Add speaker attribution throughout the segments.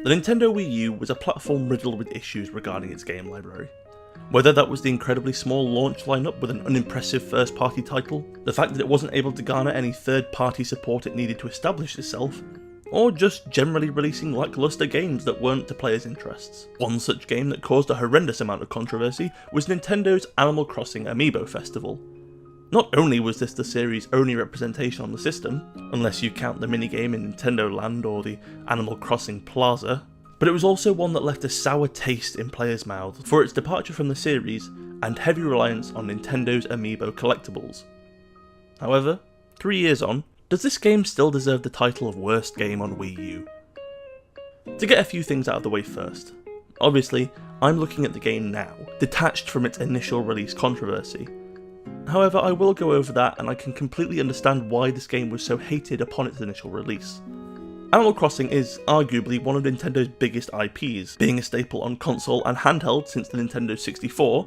Speaker 1: The Nintendo Wii U was a platform riddled with issues regarding its game library. Whether that was the incredibly small launch lineup with an unimpressive first-party title, the fact that it wasn't able to garner any third-party support it needed to establish itself, or just generally releasing lackluster games that weren't to players' interests. One such game that caused a horrendous amount of controversy was Nintendo's Animal Crossing Amiibo Festival. Not only was this the series' only representation on the system, unless you count the minigame in Nintendo Land or the Animal Crossing Plaza, but it was also one that left a sour taste in players' mouths for its departure from the series and heavy reliance on Nintendo's Amiibo collectibles. However, 3 years on, does this game still deserve the title of worst game on Wii U? To get a few things out of the way first, obviously, I'm looking at the game now, detached from its initial release controversy. However, I will go over that, and I can completely understand why this game was so hated upon its initial release. Animal Crossing is arguably one of Nintendo's biggest IPs, being a staple on console and handheld since the Nintendo 64,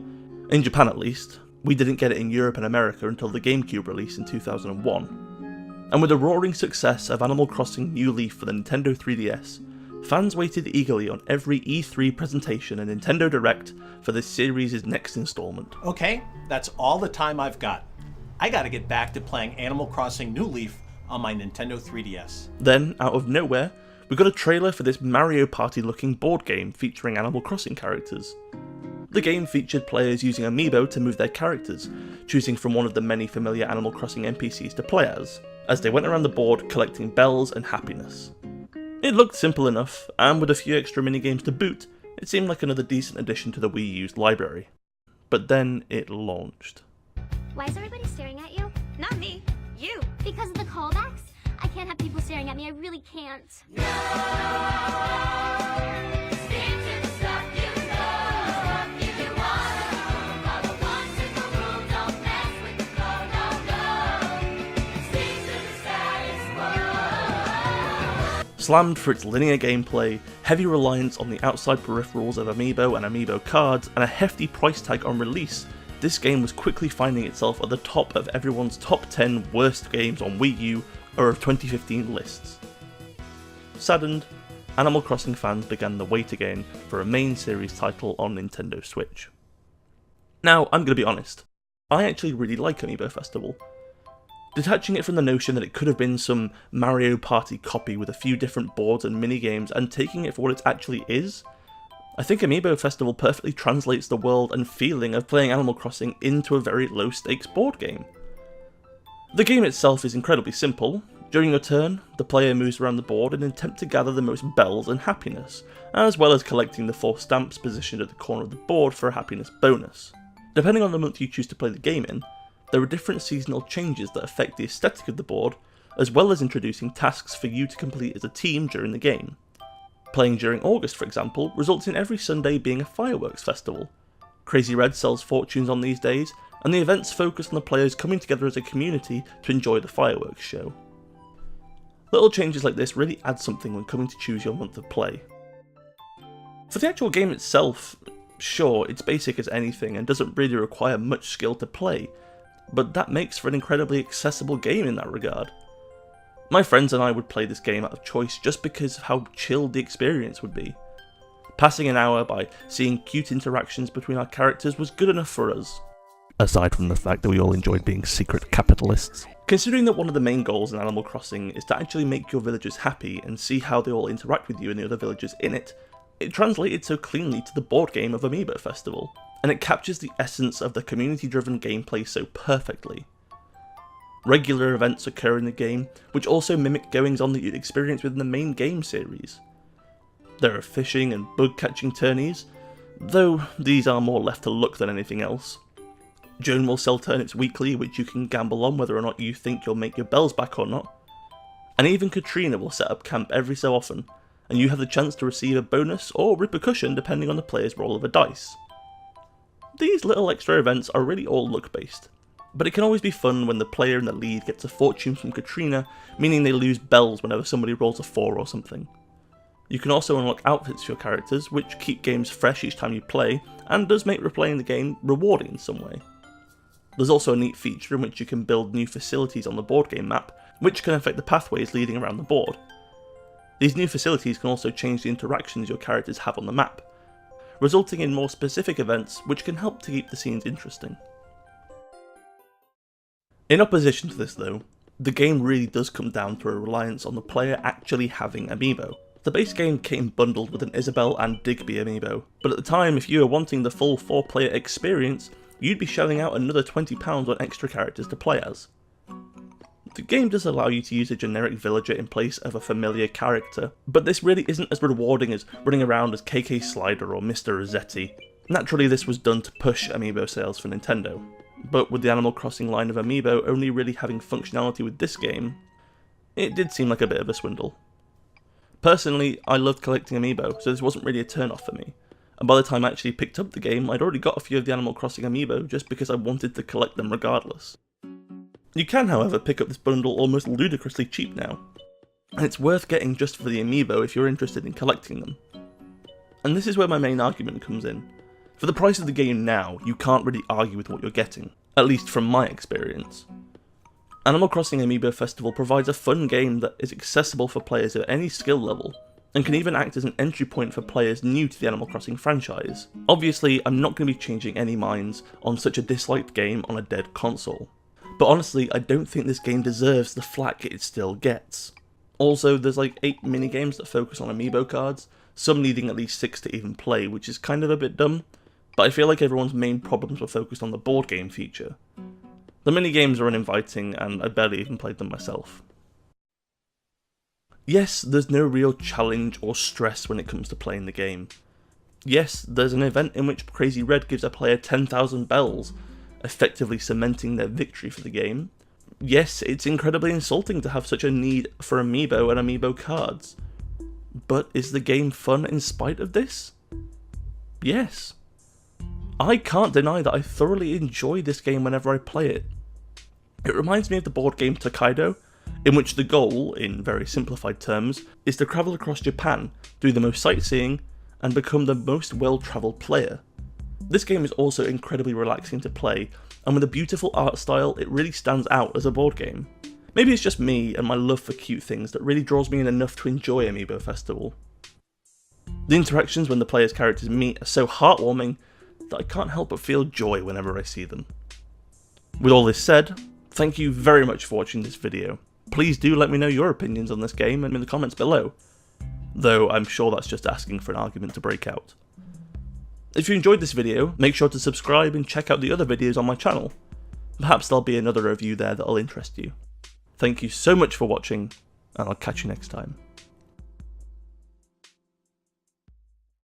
Speaker 1: in Japan at least. We didn't get it in Europe and America until the GameCube release in 2001. And with the roaring success of Animal Crossing New Leaf for the Nintendo 3DS, fans waited eagerly on every E3 presentation and Nintendo Direct for this series' next installment.
Speaker 2: Okay, that's all the time I've got. I gotta get back to playing Animal Crossing New Leaf on my Nintendo 3DS.
Speaker 1: Then, out of nowhere, we got a trailer for this Mario Party looking board game featuring Animal Crossing characters. The game featured players using Amiibo to move their characters, choosing from one of the many familiar Animal Crossing NPCs to play as they went around the board collecting bells and happiness. It looked simple enough, and with a few extra minigames to boot, it seemed like another decent addition to the Wii U's library. But then it launched.
Speaker 3: Why is everybody staring at you?
Speaker 4: Not me. You.
Speaker 3: Because of the callbacks? I can't have people staring at me, I really can't.
Speaker 1: Slammed for its linear gameplay, heavy reliance on the outside peripherals of Amiibo and Amiibo cards, and a hefty price tag on release, this game was quickly finding itself at the top of everyone's top 10 worst games on Wii U or of 2015 lists. Saddened, Animal Crossing fans began the wait again for a main series title on Nintendo Switch. Now, I'm going to be honest, I actually really like Amiibo Festival. Detaching it from the notion that it could have been some Mario Party copy with a few different boards and minigames and taking it for what it actually is, I think Amiibo Festival perfectly translates the world and feeling of playing Animal Crossing into a very low stakes board game. The game itself is incredibly simple. During your turn, the player moves around the board in an attempt to gather the most bells and happiness, as well as collecting the 4 stamps positioned at the corner of the board for a happiness bonus. Depending on the month you choose to play the game in, there are different seasonal changes that affect the aesthetic of the board, as well as introducing tasks for you to complete as a team during the game. Playing during August, for example, results in every Sunday being a fireworks festival. Crazy Red sells fortunes on these days, and the events focus on the players coming together as a community to enjoy the fireworks show. Little changes like this really add something when coming to choose your month of play. For the actual game itself, sure, it's basic as anything and doesn't really require much skill to play, but that makes for an incredibly accessible game in that regard. My friends and I would play this game out of choice just because of how chilled the experience would be. Passing an hour by seeing cute interactions between our characters was good enough for us. Aside from the fact that we all enjoyed being secret capitalists. Considering that one of the main goals in Animal Crossing is to actually make your villagers happy and see how they all interact with you and the other villagers in it, it translated so cleanly to the board game of Amiibo Festival, and it captures the essence of the community-driven gameplay so perfectly. Regular events occur in the game, which also mimic goings-on that you'd experience within the main game series. There are fishing and bug-catching tourneys, though these are more left to luck than anything else. Joan will sell turnips weekly, which you can gamble on whether or not you think you'll make your bells back or not. And even Katrina will set up camp every so often, and you have the chance to receive a bonus or repercussion depending on the player's roll of a dice. These little extra events are really all luck-based, but it can always be fun when the player in the lead gets a fortune from Katrina, meaning they lose bells whenever somebody rolls a 4 or something. You can also unlock outfits for your characters, which keep games fresh each time you play, and does make replaying the game rewarding in some way. There's also a neat feature in which you can build new facilities on the board game map, which can affect the pathways leading around the board. These new facilities can also change the interactions your characters have on the map, resulting in more specific events which can help to keep the scenes interesting. In opposition to this though, the game really does come down to a reliance on the player actually having Amiibo. The base game came bundled with an Isabelle and Digby Amiibo, but at the time if you were wanting the full 4-player experience, you'd be shelling out another £20 on extra characters to play as. The game does allow you to use a generic villager in place of a familiar character, but this really isn't as rewarding as running around as KK Slider or Mr. Rossetti. Naturally this was done to push Amiibo sales for Nintendo, but with the Animal Crossing line of Amiibo only really having functionality with this game, it did seem like a bit of a swindle. Personally, I loved collecting Amiibo, so this wasn't really a turn-off for me, and by the time I actually picked up the game, I'd already got a few of the Animal Crossing Amiibo just because I wanted to collect them regardless. You can, however, pick up this bundle almost ludicrously cheap now, and it's worth getting just for the Amiibo if you're interested in collecting them. And this is where my main argument comes in. For the price of the game now, you can't really argue with what you're getting, at least from my experience. Animal Crossing Amiibo Festival provides a fun game that is accessible for players at any skill level, and can even act as an entry point for players new to the Animal Crossing franchise. Obviously, I'm not going to be changing any minds on such a disliked game on a dead console, but honestly, I don't think this game deserves the flack it still gets. Also, there's like 8 minigames that focus on Amiibo cards, some needing at least 6 to even play, which is kind of a bit dumb, but I feel like everyone's main problems were focused on the board game feature. The minigames are uninviting, and I barely even played them myself. Yes, there's no real challenge or stress when it comes to playing the game. Yes, there's an event in which Crazy Red gives a player 10,000 bells, effectively cementing their victory for the game. Yes, it's incredibly insulting to have such a need for Amiibo and Amiibo cards. But is the game fun in spite of this? Yes. I can't deny that I thoroughly enjoy this game whenever I play it. It reminds me of the board game Tokaido, in which the goal, in very simplified terms, is to travel across Japan, do the most sightseeing, and become the most well-travelled player. This game is also incredibly relaxing to play, and with a beautiful art style, it really stands out as a board game. Maybe it's just me and my love for cute things that really draws me in enough to enjoy Amiibo Festival. The interactions when the player's characters meet are so heartwarming that I can't help but feel joy whenever I see them. With all this said, thank you very much for watching this video. Please do let me know your opinions on this game in the comments below, though I'm sure that's just asking for an argument to break out. If you enjoyed this video, make sure to subscribe and check out the other videos on my channel. Perhaps there'll be another review there that'll interest you. Thank you so much for watching, and I'll catch you next time.